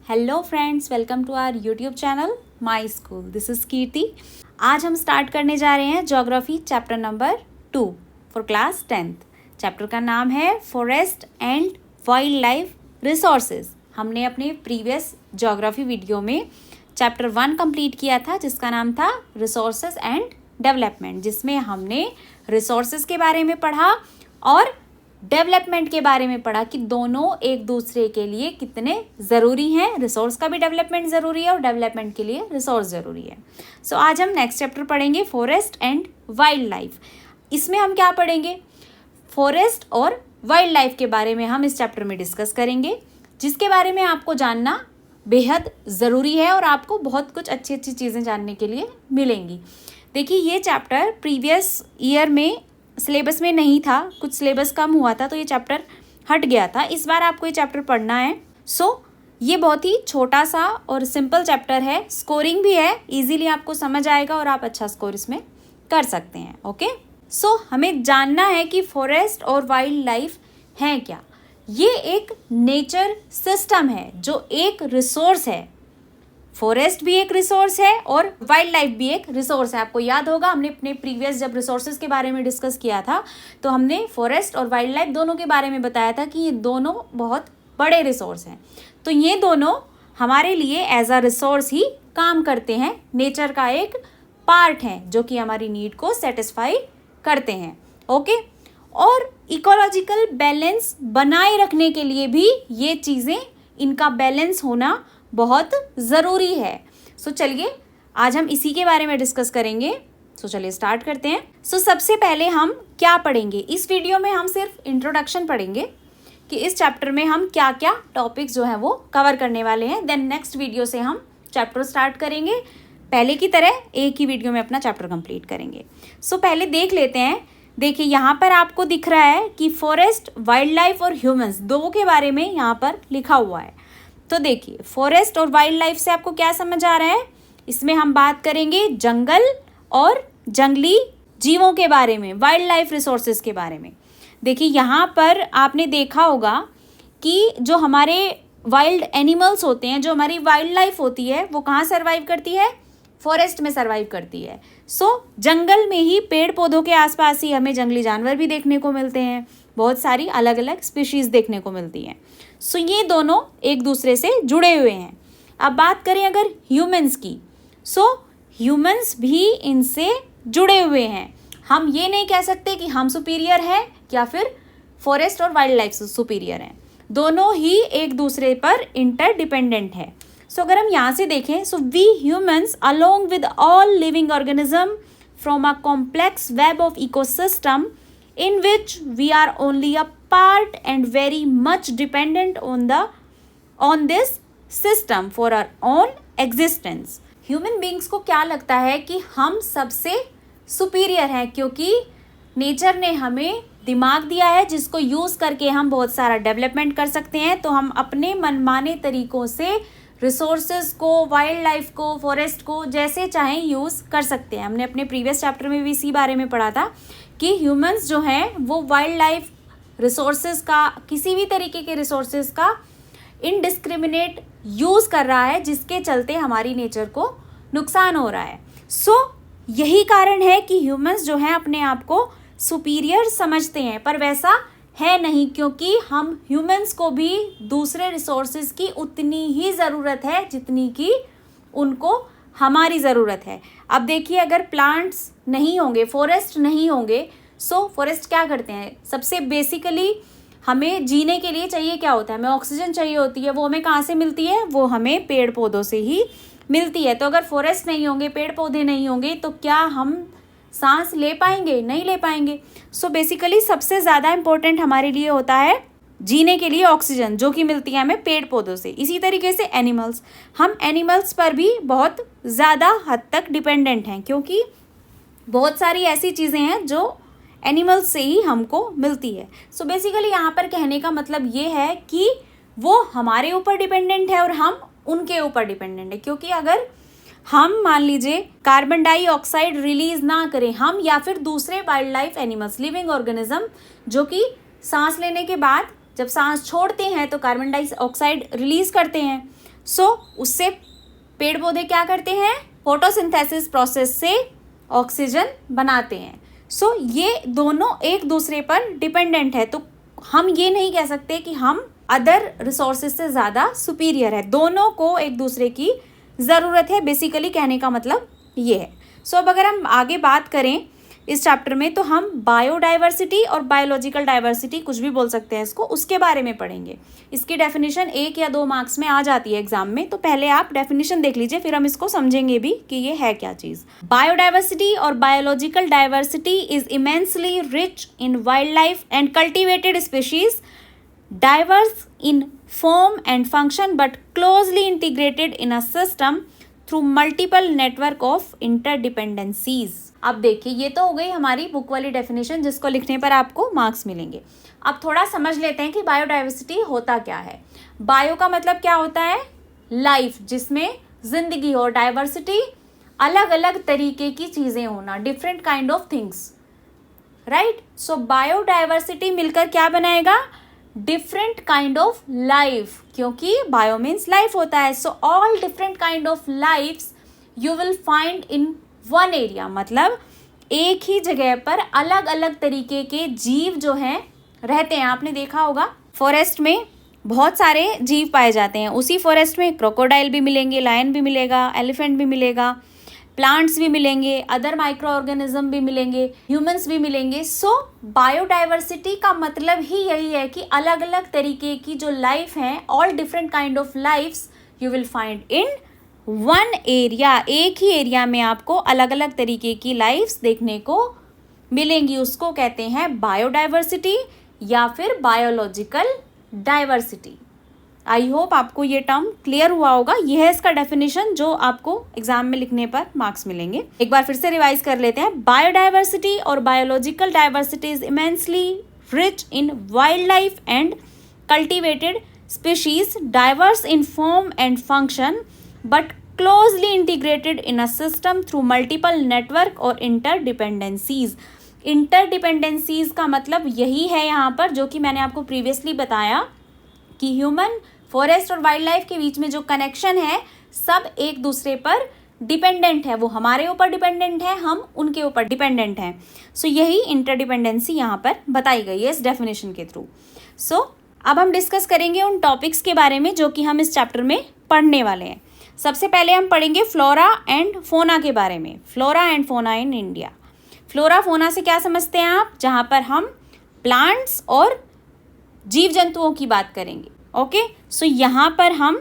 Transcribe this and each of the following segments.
Hello friends, welcome to our YouTube channel my school. This is Kirti. आज हम start करने जा रहे हैं geography chapter number 2 for class 10th। Chapter का नाम है forest and wild life resources. हमने अपने प्रीवियस ज्योग्राफी वीडियो में चैप्टर 1 कंप्लीट किया था जिसका नाम था रिसोर्सेज एंड डेवलपमेंट, जिसमें हमने रिसोर्सेज के बारे में पढ़ा और डेवलपमेंट के बारे में पढ़ा कि दोनों एक दूसरे के लिए कितने ज़रूरी हैं। रिसोर्स का भी डेवलपमेंट ज़रूरी है और डेवलपमेंट के लिए रिसोर्स ज़रूरी है। सो आज हम नेक्स्ट चैप्टर पढ़ेंगे फॉरेस्ट एंड वाइल्ड लाइफ। इसमें हम क्या पढ़ेंगे? फॉरेस्ट और वाइल्ड लाइफ के बारे में हम इस चैप्टर में डिस्कस करेंगे, जिसके बारे में आपको जानना बेहद ज़रूरी है और आपको बहुत कुछ अच्छी अच्छी चीज़ें जानने के लिए मिलेंगी। देखिए, ये चैप्टर प्रीवियस ईयर में सिलेबस में नहीं था, कुछ सिलेबस कम हुआ था तो ये चैप्टर हट गया था। इस बार आपको ये चैप्टर पढ़ना है। ये बहुत ही छोटा सा और सिंपल चैप्टर है, स्कोरिंग भी है, इजीली आपको समझ आएगा और आप अच्छा स्कोर इसमें कर सकते हैं। ओके, हमें जानना है कि फॉरेस्ट और वाइल्ड लाइफ है क्या। ये एक नेचर सिस्टम है जो एक रिसोर्स है। फॉरेस्ट भी एक रिसोर्स है और वाइल्ड लाइफ भी एक रिसोर्स है। आपको याद होगा, हमने अपने प्रीवियस जब रिसोर्सेज के बारे में डिस्कस किया था तो हमने फॉरेस्ट और वाइल्ड लाइफ दोनों के बारे में बताया था कि ये दोनों बहुत बड़े रिसोर्स हैं। तो ये दोनों हमारे लिए एज अ रिसोर्स ही काम करते हैं, नेचर का एक पार्ट है जो कि हमारी नीड को सेटिस्फाई करते हैं। ओके, और इकोलॉजिकल बैलेंस बनाए रखने के लिए भी ये चीज़ें, इनका बैलेंस होना बहुत ज़रूरी है। चलिए आज हम इसी के बारे में डिस्कस करेंगे। चलिए स्टार्ट करते हैं। सबसे पहले हम क्या पढ़ेंगे इस वीडियो में? हम सिर्फ इंट्रोडक्शन पढ़ेंगे कि इस चैप्टर में हम क्या क्या टॉपिक्स जो हैं वो कवर करने वाले हैं। देन नेक्स्ट वीडियो से हम चैप्टर स्टार्ट करेंगे, पहले की तरह एक ही वीडियो में अपना चैप्टर कंप्लीट करेंगे। पहले देख लेते हैं। देखिए, यहाँ पर आपको दिख रहा है कि फॉरेस्ट, वाइल्ड लाइफ और ह्यूमंस दो के बारे में यहाँ पर लिखा हुआ है। तो देखिए, फॉरेस्ट और वाइल्ड लाइफ से आपको क्या समझ आ रहा है? इसमें हम बात करेंगे जंगल और जंगली जीवों के बारे में, वाइल्ड लाइफ रिसोर्सेज के बारे में। देखिए, यहाँ पर आपने देखा होगा कि जो हमारे वाइल्ड एनिमल्स होते हैं, जो हमारी वाइल्ड लाइफ होती है, वो कहाँ सर्वाइव करती है? फॉरेस्ट में सर्वाइव करती है। जंगल में ही, पेड़ पौधों के आसपास ही हमें जंगली जानवर भी देखने को मिलते हैं, बहुत सारी अलग अलग स्पीशीज़ देखने को मिलती हैं। ये दोनों एक दूसरे से जुड़े हुए हैं। अब बात करें अगर ह्यूमंस की, ह्यूमंस भी इनसे जुड़े हुए हैं। हम ये नहीं कह सकते कि हम सुपीरियर हैं या फिर फॉरेस्ट और वाइल्ड लाइफ सुपीरियर हैं, दोनों ही एक दूसरे पर इंटरडिपेंडेंट है। अगर हम यहाँ से देखें, we humans along with all living organism from a complex web of ecosystem in which we are only a part and very much dependent on this system for our own existence. Human beings को क्या लगता है कि हम सबसे superior हैं क्योंकि nature ने हमें दिमाग दिया है जिसको यूज़ करके हम बहुत सारा डेवलपमेंट कर सकते हैं। तो हम अपने मनमाने तरीक़ों से रिसोर्सेज को, वाइल्ड लाइफ को, फॉरेस्ट को जैसे चाहें यूज़ कर सकते हैं। हमने अपने प्रीवियस चैप्टर में भी इसी बारे में पढ़ा था कि ह्यूमंस जो हैं वो वाइल्ड लाइफ रिसोर्सेज का, किसी भी तरीके के रिसोर्सेज का इनडिस्क्रिमिनेट यूज़ कर रहा है, जिसके चलते हमारी नेचर को नुकसान हो रहा है। यही कारण है कि ह्यूमंस जो हैं अपने आप को सुपीरियर समझते हैं, पर वैसा है नहीं, क्योंकि हम ह्यूमंस को भी दूसरे रिसोर्सेज की उतनी ही ज़रूरत है जितनी कि उनको हमारी ज़रूरत है। अब देखिए, अगर प्लांट्स नहीं होंगे, फॉरेस्ट नहीं होंगे, फॉरेस्ट क्या करते हैं? सबसे बेसिकली हमें जीने के लिए चाहिए क्या होता है? हमें ऑक्सीजन चाहिए होती है। वो हमें कहाँ से मिलती है? वो हमें पेड़ पौधों से ही मिलती है। तो अगर फॉरेस्ट नहीं होंगे, पेड़ पौधे नहीं होंगे, तो क्या हम सांस ले पाएंगे? नहीं ले पाएंगे। बेसिकली सबसे ज़्यादा इम्पोर्टेंट हमारे लिए होता है जीने के लिए ऑक्सीजन, जो कि मिलती है हमें पेड़ पौधों से। इसी तरीके से एनिमल्स, हम एनिमल्स पर भी बहुत ज़्यादा हद तक डिपेंडेंट हैं, क्योंकि बहुत सारी ऐसी चीज़ें हैं जो एनिमल्स से ही हमको मिलती है। बेसिकली यहाँ पर कहने का मतलब ये है कि वो हमारे ऊपर डिपेंडेंट है और हम उनके ऊपर डिपेंडेंट है। क्योंकि अगर हम मान लीजिए कार्बन डाइऑक्साइड रिलीज ना करें, हम या फिर दूसरे wild life animals, living organism जो कि सांस लेने के बाद जब सांस छोड़ते हैं तो कार्बन डाइऑक्साइड रिलीज करते हैं, उससे पेड़ पौधे क्या करते हैं, फोटोसिंथेसिस प्रोसेस से ऑक्सीजन बनाते हैं। ये दोनों एक दूसरे पर डिपेंडेंट है, तो हम ये नहीं कह सकते कि हम अदर रिसोर्सेज से ज़्यादा सुपीरियर है, दोनों को एक दूसरे की ज़रूरत है, बेसिकली कहने का मतलब ये है। अब अगर हम आगे बात करें इस चैप्टर में, तो हम बायोडाइवर्सिटी और बायोलॉजिकल डाइवर्सिटी, कुछ भी बोल सकते हैं इसको, उसके बारे में पढ़ेंगे। इसकी डेफिनेशन 1 या 2 मार्क्स में आ जाती है एग्जाम में, तो पहले आप डेफिनेशन देख लीजिए, फिर हम इसको समझेंगे भी कि ये है क्या चीज़। बायोडाइवर्सिटी और biological diversity is immensely rich in wild life and cultivated species, diverse in form and function but closely integrated in a system through multiple network of interdependencies। अब देखिए, ये तो हो गई हमारी बुक वाली डेफिनेशन जिसको लिखने पर आपको मार्क्स मिलेंगे। अब थोड़ा समझ लेते हैं कि बायोडाइवर्सिटी होता क्या है। बायो का मतलब क्या होता है, लाइफ, जिसमें जिंदगी हो, डाइवर्सिटी अलग अलग तरीके की चीज़ें होना, different kind of things, right. Biodiversity मिलकर क्या बनाएगा, डिफरेंट काइंड ऑफ लाइफ, क्योंकि बायो मीन्स लाइफ होता है। All different kind of lifes you will find in one area, मतलब एक ही जगह पर अलग अलग तरीके के जीव जो हैं रहते हैं। आपने देखा होगा फॉरेस्ट में बहुत सारे जीव पाए जाते हैं, उसी फॉरेस्ट में क्रोकोडाइल भी मिलेंगे, लायन भी मिलेगा, एलिफेंट भी मिलेगा, प्लांट्स भी मिलेंगे, अदर माइक्रो ऑर्गेनिज्म भी मिलेंगे, ह्यूमंस भी मिलेंगे। बायोडाइवर्सिटी का मतलब ही यही है कि अलग अलग तरीके की जो लाइफ है, all different kind of lifes you will find in one area, एक ही एरिया में आपको अलग अलग तरीके की लाइफ्स देखने को मिलेंगी, उसको कहते हैं बायोडाइवर्सिटी या फिर बायोलॉजिकल डाइवर्सिटी। आई होप आपको ये टर्म क्लियर हुआ होगा। यह है इसका डेफिनेशन जो आपको एग्जाम में लिखने पर मार्क्स मिलेंगे। एक बार फिर से रिवाइज कर लेते हैं। बायोडाइवर्सिटी और biological diversity is immensely rich in wild life and cultivated species, diverse in form and function but closely integrated in a system through multiple network और इंटरडिपेंडेंसीज। इंटरडिपेंडेंसीज का मतलब यही है यहाँ पर, जो कि मैंने आपको प्रीवियसली बताया कि ह्यूमन, फॉरेस्ट और वाइल्ड लाइफ के बीच में जो कनेक्शन है सब एक दूसरे पर डिपेंडेंट है, वो हमारे ऊपर डिपेंडेंट है, हम उनके ऊपर डिपेंडेंट हैं। यही इंटरडिपेंडेंसी यहाँ पर बताई गई है इस डेफिनेशन के थ्रू। अब हम डिस्कस करेंगे उन टॉपिक्स के बारे में जो कि हम इस चैप्टर में पढ़ने वाले हैं। सबसे पहले हम पढ़ेंगे फ्लोरा एंड फोना के बारे में। फ्लोरा एंड फोना इन इंडिया। फ्लोरा फोना से क्या समझते हैं आप, जहाँ पर हम प्लांट्स और जीव जंतुओं की बात करेंगे। ओके, यहाँ पर हम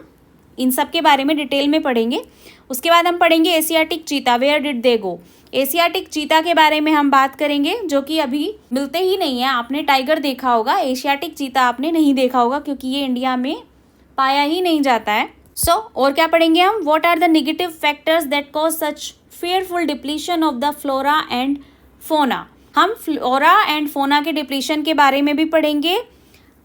इन सब के बारे में डिटेल में पढ़ेंगे। उसके बाद हम पढ़ेंगे Asiatic cheetah, where did they go. Asiatic cheetah के बारे में हम बात करेंगे, जो कि अभी मिलते ही नहीं है। आपने टाइगर देखा होगा, एशियाटिक चीता आपने नहीं देखा होगा, क्योंकि ये इंडिया में पाया ही नहीं जाता है। और क्या पढ़ेंगे हम, what are the negative factors that cause such fearful depletion of the flora and fauna. हम फ्लोरा एंड फोना के डिप्लीशन के बारे में भी पढ़ेंगे।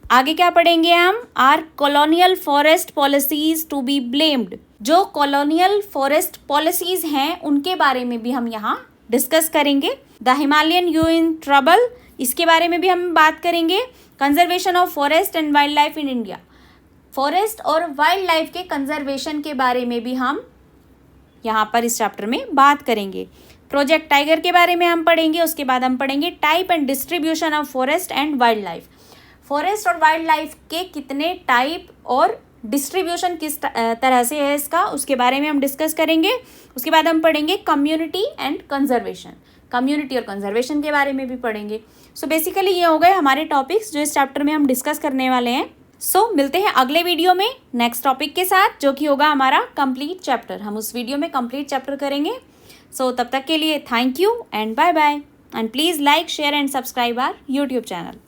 आगे क्या पढ़ेंगे हम, are colonial forest policies to be blamed. जो कॉलोनियल फॉरेस्ट पॉलिसीज हैं उनके बारे में भी हम यहाँ डिस्कस करेंगे। The Himalayan yew in trouble, इसके बारे में भी हम बात करेंगे। Conservation of forest and wild life in India, forest और वाइल्ड लाइफ के कंजर्वेशन के बारे में भी हम यहाँ पर इस चैप्टर में बात करेंगे। प्रोजेक्ट टाइगर के बारे में हम पढ़ेंगे। उसके बाद हम पढ़ेंगे type and distribution of forest and wild life. Forest और वाइल्ड लाइफ के कितने टाइप और डिस्ट्रीब्यूशन किस तरह से है इसका, उसके बारे में हम डिस्कस करेंगे। उसके बाद हम पढ़ेंगे कम्युनिटी एंड कंजर्वेशन, कम्युनिटी और कंजर्वेशन के बारे में भी पढ़ेंगे। बेसिकली ये हो गए हमारे टॉपिक्स जो इस चैप्टर में हम डिस्कस करने वाले हैं। मिलते हैं अगले वीडियो में नेक्स्ट टॉपिक के साथ, जो कि होगा हमारा कंप्लीट चैप्टर। हम उस वीडियो में कंप्लीट चैप्टर करेंगे। तब तक के लिए thank you and bye bye, and please like, share and subscribe our YouTube channel.